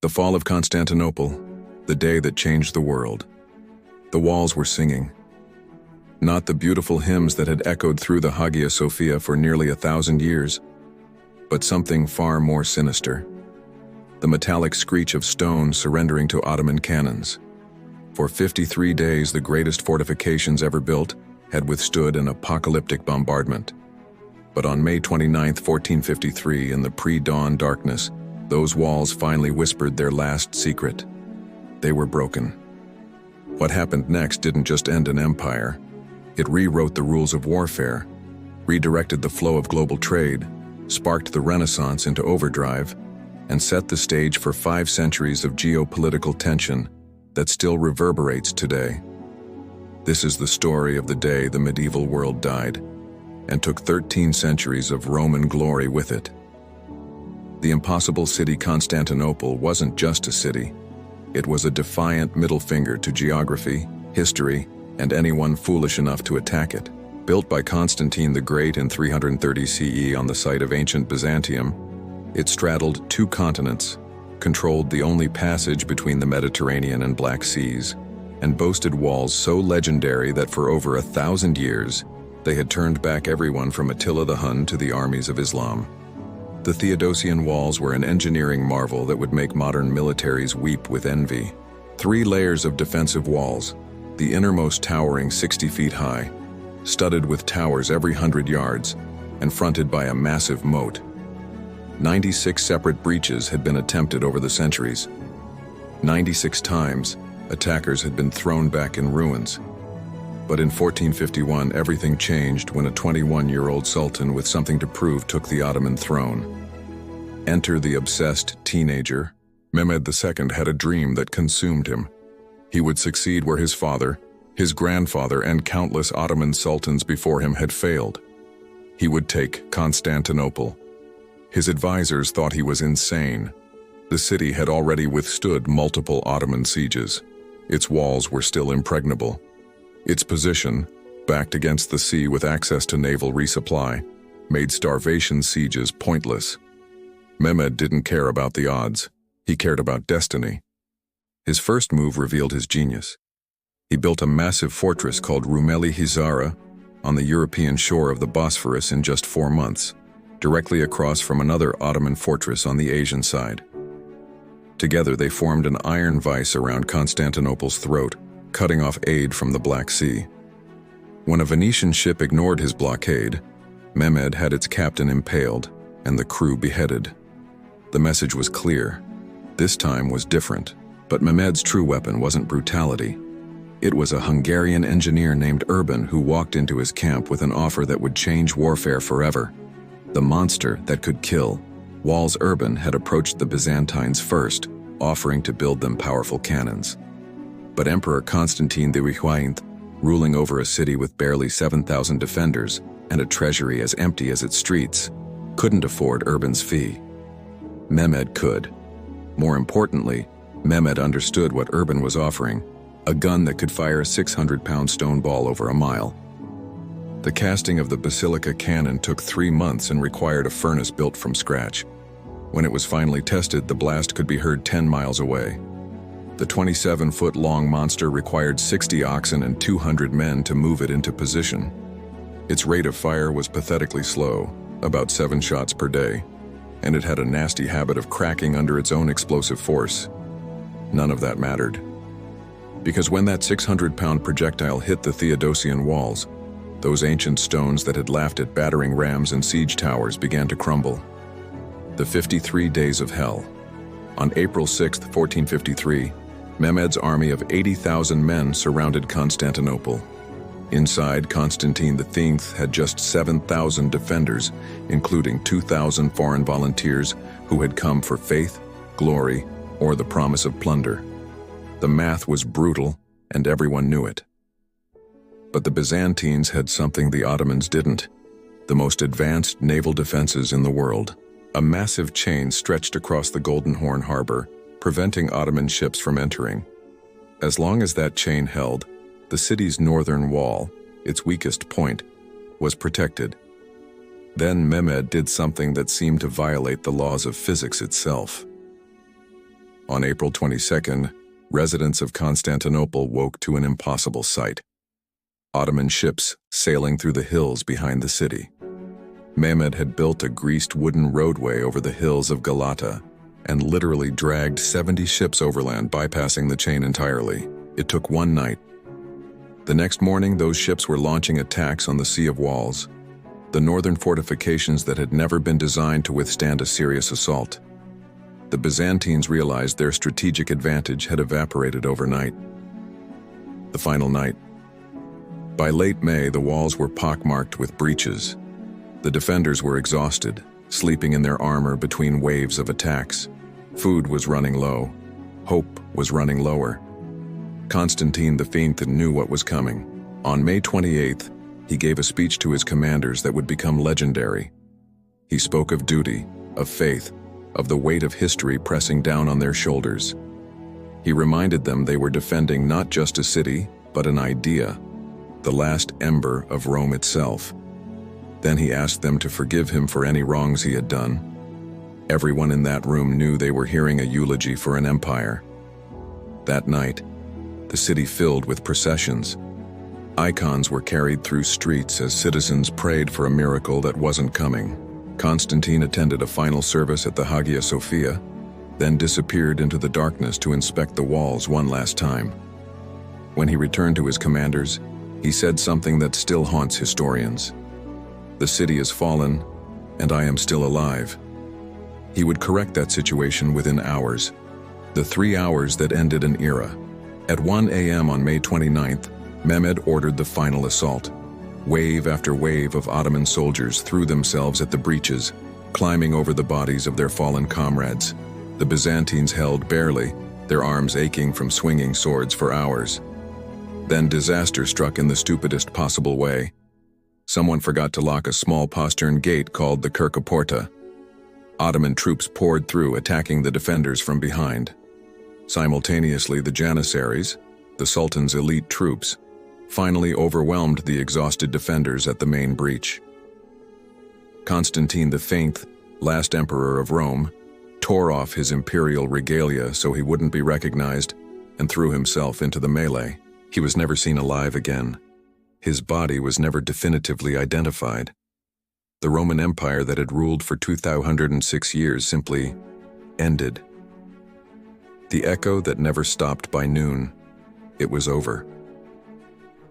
The fall of Constantinople, the day that changed the world. The walls were singing. Not the beautiful hymns that had echoed through the Hagia Sophia for nearly 1,000 years, but something far more sinister. The metallic screech of stone surrendering to Ottoman cannons. For 53 days, the greatest fortifications ever built had withstood an apocalyptic bombardment. But on May 29, 1453, in the pre-dawn darkness, those walls finally whispered their last secret. They were broken. What happened next didn't just end an empire. It rewrote the rules of warfare, redirected the flow of global trade, sparked the Renaissance into overdrive, and set the stage for 5 centuries of geopolitical tension that still reverberates today. This is the story of the day the medieval world died, and took 13 centuries of Roman glory with it. The impossible city Constantinople wasn't just a city. It was a defiant middle finger to geography, history, and anyone foolish enough to attack it. Built by Constantine the Great in 330 CE on the site of ancient Byzantium, it straddled 2 continents, controlled the only passage between the Mediterranean and Black Seas, and boasted walls so legendary that for over 1,000 years, they had turned back everyone from Attila the Hun to the armies of Islam. The Theodosian walls were an engineering marvel that would make modern militaries weep with envy. 3 layers of defensive walls, the innermost towering 60 feet high, studded with towers every 100 yards, and fronted by a massive moat. 96 separate breaches had been attempted over the centuries. 96 times, attackers had been thrown back in ruins. But in 1451, everything changed when a 21-year-old sultan with something to prove took the Ottoman throne. Enter the obsessed teenager. Mehmed II had a dream that consumed him. He would succeed where his father, his grandfather, and countless Ottoman sultans before him had failed. He would take Constantinople. His advisors thought he was insane. The city had already withstood multiple Ottoman sieges. Its walls were still impregnable. Its position, backed against the sea with access to naval resupply, made starvation sieges pointless. Mehmed didn't care about the odds. He cared about destiny. His first move revealed his genius. He built a massive fortress called Rumeli Hizara on the European shore of the Bosphorus in just 4 months, directly across from another Ottoman fortress on the Asian side. Together they formed an iron vice around Constantinople's throat, cutting off aid from the Black Sea. When a Venetian ship ignored his blockade, Mehmed had its captain impaled and the crew beheaded. The message was clear. This time was different, but Mehmed's true weapon wasn't brutality. It was a Hungarian engineer named Urban who walked into his camp with an offer that would change warfare forever. The monster that could kill. Walls Urban had approached the Byzantines first, offering to build them powerful cannons. But Emperor Constantine the Great, ruling over a city with barely 7,000 defenders and a treasury as empty as its streets, couldn't afford Urban's fee. Mehmed could. More importantly, Mehmed understood what Urban was offering, a gun that could fire a 600-pound stone ball over a mile. The casting of the Basilica cannon took 3 months and required a furnace built from scratch. When it was finally tested, the blast could be heard 10 miles away. The 27-foot-long monster required 60 oxen and 200 men to move it into position. Its rate of fire was pathetically slow, about 7 shots per day, and it had a nasty habit of cracking under its own explosive force. None of that mattered. Because when that 600-pound projectile hit the Theodosian walls, those ancient stones that had laughed at battering rams and siege towers began to crumble. The 53 Days of Hell. On April 6, 1453, Mehmed's army of 80,000 men surrounded Constantinople. Inside, Constantine the had just 7,000 defenders, including 2,000 foreign volunteers who had come for faith, glory, or the promise of plunder. The math was brutal, and everyone knew it. But the Byzantines had something the Ottomans didn't: the most advanced naval defenses in the world. A massive chain stretched across the Golden Horn Harbor, preventing Ottoman ships from entering. As long as that chain held, the city's northern wall, its weakest point, was protected. Then Mehmed did something that seemed to violate the laws of physics itself. On April 22nd, residents of Constantinople woke to an impossible sight. Ottoman ships sailing through the hills behind the city. Mehmed had built a greased wooden roadway over the hills of Galata and literally dragged 70 ships overland, bypassing the chain entirely. It took one night. The next morning, those ships were launching attacks on the Sea of Walls, the northern fortifications that had never been designed to withstand a serious assault. The Byzantines realized their strategic advantage had evaporated overnight. The final night. By late May, the walls were pockmarked with breaches. The defenders were exhausted, sleeping in their armor between waves of attacks. Food was running low. Hope was running lower. Constantine V knew what was coming. On May 28th, he gave a speech to his commanders that would become legendary. He spoke of duty, of faith, of the weight of history pressing down on their shoulders. He reminded them they were defending not just a city, but an idea, the last ember of Rome itself. Then he asked them to forgive him for any wrongs he had done. Everyone in that room knew they were hearing a eulogy for an empire. That night, the city filled with processions. Icons were carried through streets as citizens prayed for a miracle that wasn't coming. Constantine attended a final service at the Hagia Sophia, then disappeared into the darkness to inspect the walls one last time. When he returned to his commanders, he said something that still haunts historians. "The city has fallen, and I am still alive." He would correct that situation within hours, the 3 hours that ended an era. At 1 a.m. on May 29th, Mehmed ordered the final assault. Wave after wave of Ottoman soldiers threw themselves at the breaches, climbing over the bodies of their fallen comrades. The Byzantines held barely, their arms aching from swinging swords for hours. Then disaster struck in the stupidest possible way. Someone forgot to lock a small postern gate called the Kirkaporta. Ottoman troops poured through, attacking the defenders from behind. Simultaneously, the Janissaries, the Sultan's elite troops, finally overwhelmed the exhausted defenders at the main breach. Constantine V, last emperor of Rome, tore off his imperial regalia so he wouldn't be recognized and threw himself into the melee. He was never seen alive again. His body was never definitively identified. The Roman Empire that had ruled for 2,006 years simply ended. The echo that never stopped by noon. It was over.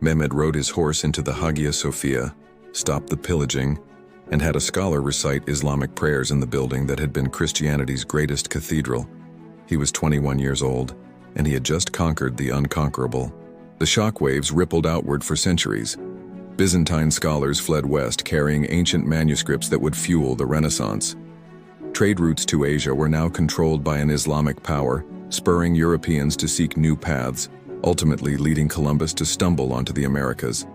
Mehmed rode his horse into the Hagia Sophia, stopped the pillaging, and had a scholar recite Islamic prayers in the building that had been Christianity's greatest cathedral. He was 21 years old, and he had just conquered the unconquerable. The shockwaves rippled outward for centuries. Byzantine scholars fled west, carrying ancient manuscripts that would fuel the Renaissance. Trade routes to Asia were now controlled by an Islamic power, spurring Europeans to seek new paths, ultimately leading Columbus to stumble onto the Americas.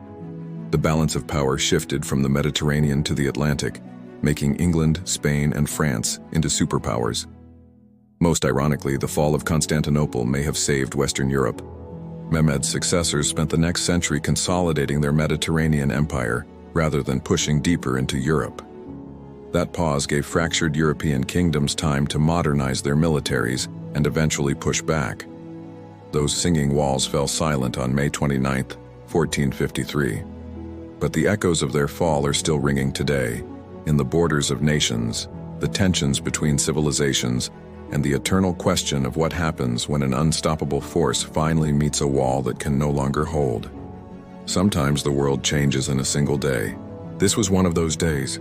The balance of power shifted from the Mediterranean to the Atlantic, making England, Spain, and France into superpowers. Most ironically, the fall of Constantinople may have saved Western Europe. Mehmed's successors spent the next century consolidating their Mediterranean empire rather than pushing deeper into Europe. That pause gave fractured European kingdoms time to modernize their militaries and eventually push back. Those singing walls fell silent on May 29, 1453. But the echoes of their fall are still ringing today, in the borders of nations, the tensions between civilizations, and the eternal question of what happens when an unstoppable force finally meets a wall that can no longer hold. Sometimes the world changes in a single day. This was one of those days.